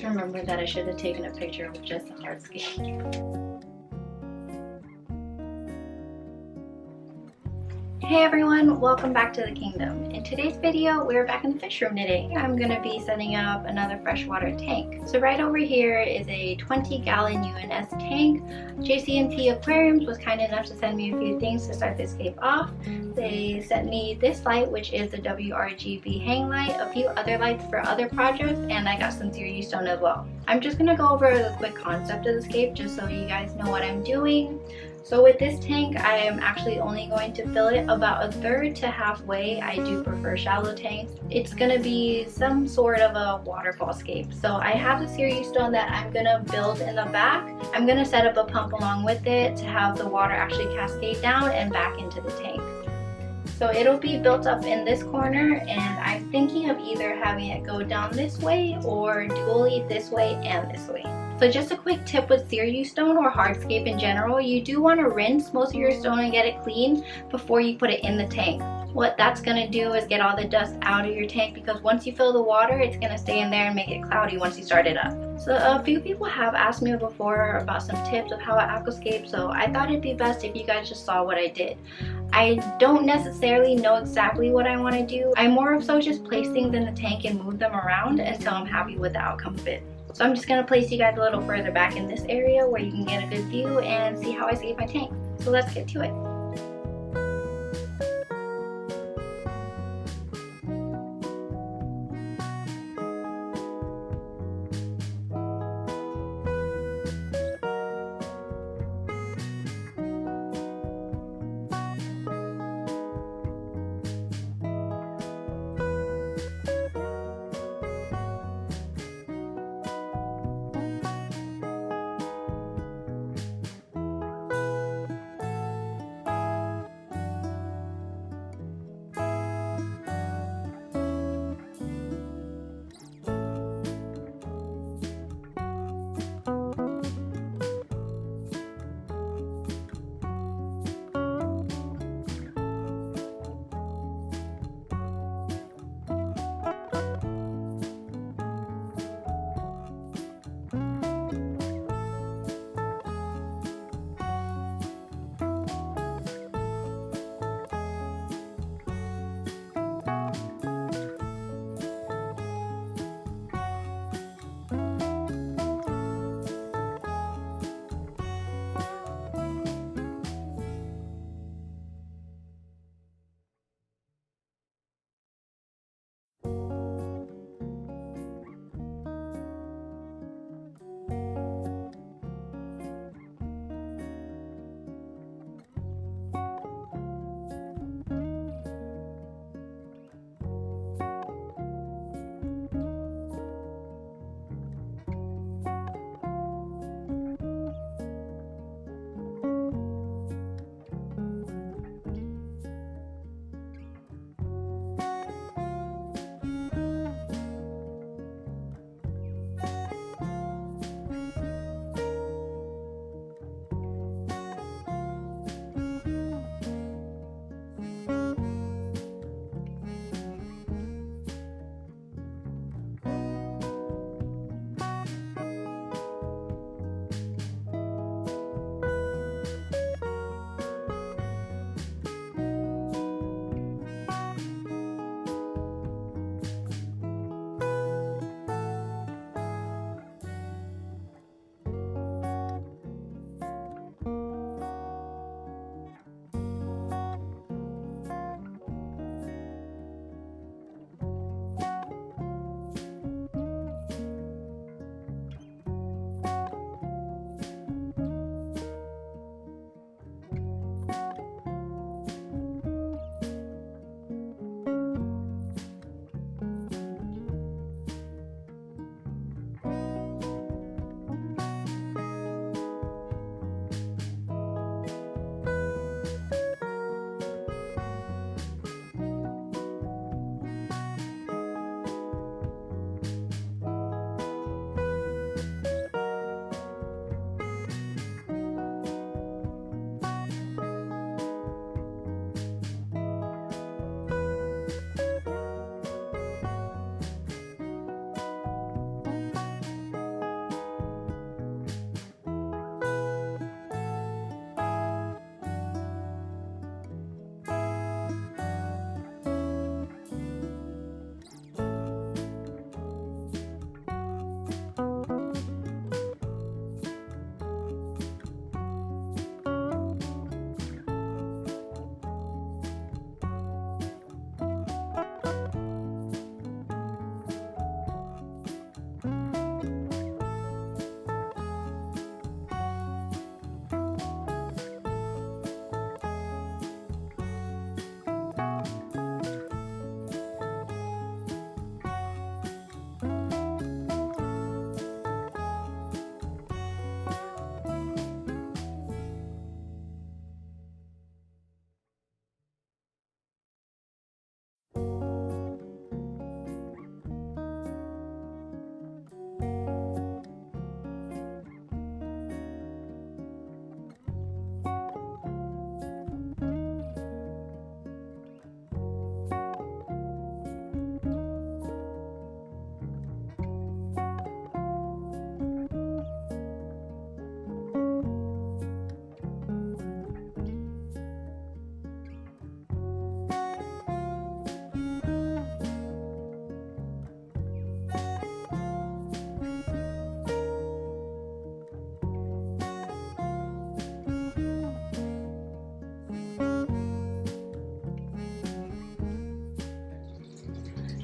just remembered that I should have taken a picture of just the hardscape. Hey everyone, welcome back to the kingdom. In today's video, we're back in the fish room today. I'm gonna be setting up another freshwater tank. So right over here is a 20-gallon UNS tank. JC&P Aquariums was kind enough to send me a few things to start this cape off. They sent me this light, which is the WRGB hang light, a few other lights for other projects, and I got some seiryu stone as well. I'm just gonna go over the quick concept of this cape just so you guys know what I'm doing. So with this tank, I am actually only going to fill it about a third to halfway. I do prefer shallow tanks. It's gonna be some sort of a waterfall scape. So I have the seiryu stone that I'm gonna build in the back. I'm gonna set up a pump along with it to have the water actually cascade down and back into the tank. So it'll be built up in this corner, and I'm thinking of either having it go down this way or dually this way and this way. So just a quick tip with seiryu stone or hardscape in general, you do want to rinse most of your stone and get it clean before you put it in the tank. What that's going to do is get all the dust out of your tank, because once you fill the water, it's going to stay in there and make it cloudy once you start it up. So a few people have asked me before about some tips of how I aquascape, so I thought it'd be best if you guys just saw what I did. I don't necessarily know exactly what I want to do. I more of so just place things in the tank and move them around until I'm happy with the outcome of it. So I'm just going to place you guys a little further back in this area where you can get a good view and see how I save my tank. So let's get to it.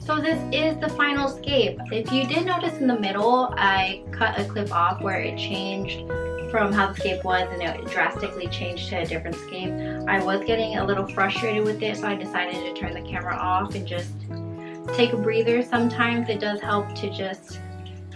So this is the final scape. If you did notice in the middle, I cut a clip off where it changed from how the scape was and it drastically changed to a different scape. I was getting a little frustrated with it, so I decided to turn the camera off and just take a breather. Sometimes it does help to just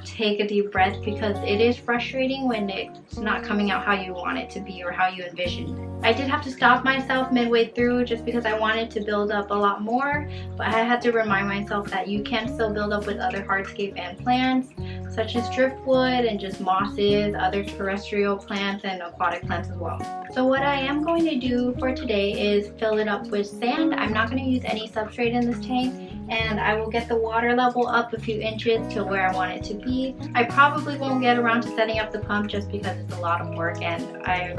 take a deep breath because it is frustrating when it's not coming out how you want it to be or how you envisioned. I did have to stop myself midway through just because I wanted to build up a lot more, but I had to remind myself that you can still build up with other hardscape and plants such as driftwood and just mosses, other terrestrial plants and aquatic plants as well. So what I am going to do for today is fill it up with sand. I'm not going to use any substrate in this tank, and I will get the water level up a few inches to where I want it to be. I probably won't get around to setting up the pump just because it's a lot of work and I'm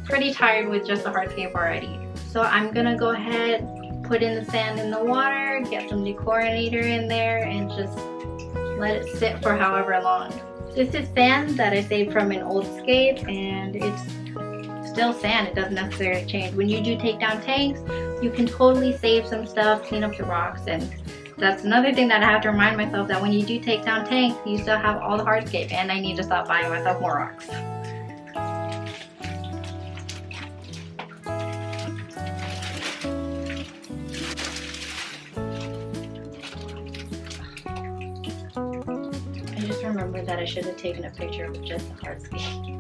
pretty tired with just the hardscape already. So I'm gonna go ahead, put in the sand in the water, get some dechlorinator in there and just let it sit for however long. This is sand that I saved from an old scape and it's still sand, it doesn't necessarily change. When you do take down tanks, you can totally save some stuff, clean up the rocks, and that's another thing that I have to remind myself, that when you do take down tanks, you still have all the hardscape and I need to stop buying myself more rocks. I just remembered that I should have taken a picture of just the hardscape.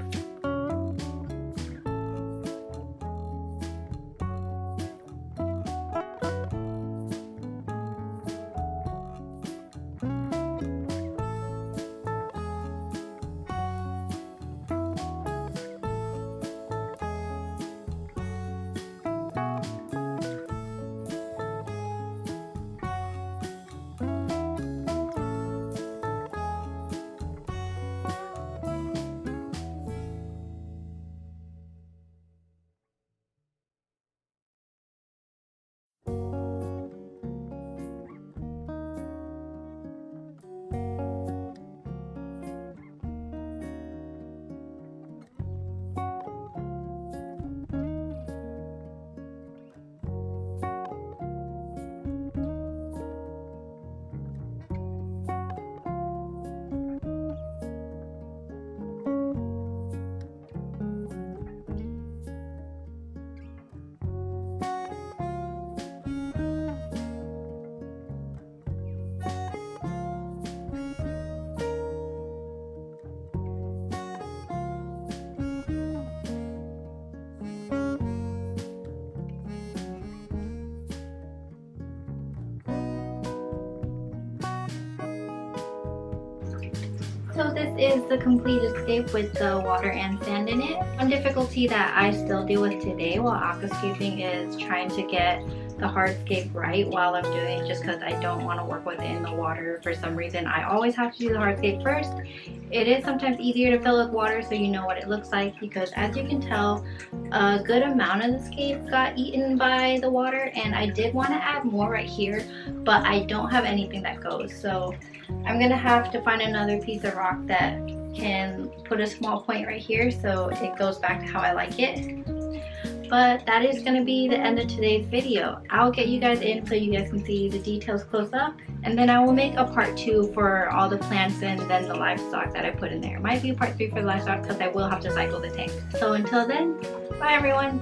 So this is the complete escape with the water and sand in it. One difficulty that I still deal with today while aquascaping is trying to get the hardscape right while I'm doing it, just because I don't want to work within the water for some reason. I always have to do the hardscape first. It is sometimes easier to fill with water so you know what it looks like, because as you can tell, a good amount of the scape got eaten by the water, and I did want to add more right here, but I don't have anything that goes. So I'm gonna have to find another piece of rock that can put a small point right here so it goes back to how I like it. But that is going to be the end of today's video. I'll get you guys in so you guys can see the details close up, and then I will make a part 2 for all the plants and then the livestock that I put in there. It might be a part 3 for the livestock because I will have to cycle the tank. So until then, bye everyone!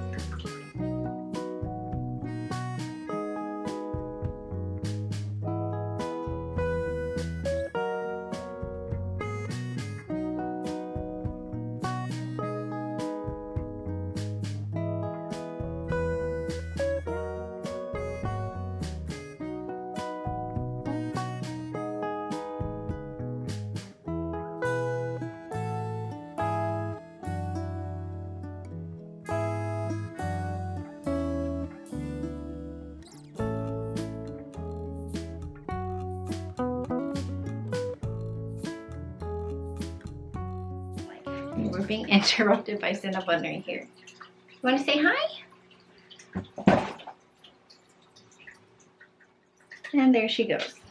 We're being interrupted by Cinnabon right here. You want to say hi? And there she goes.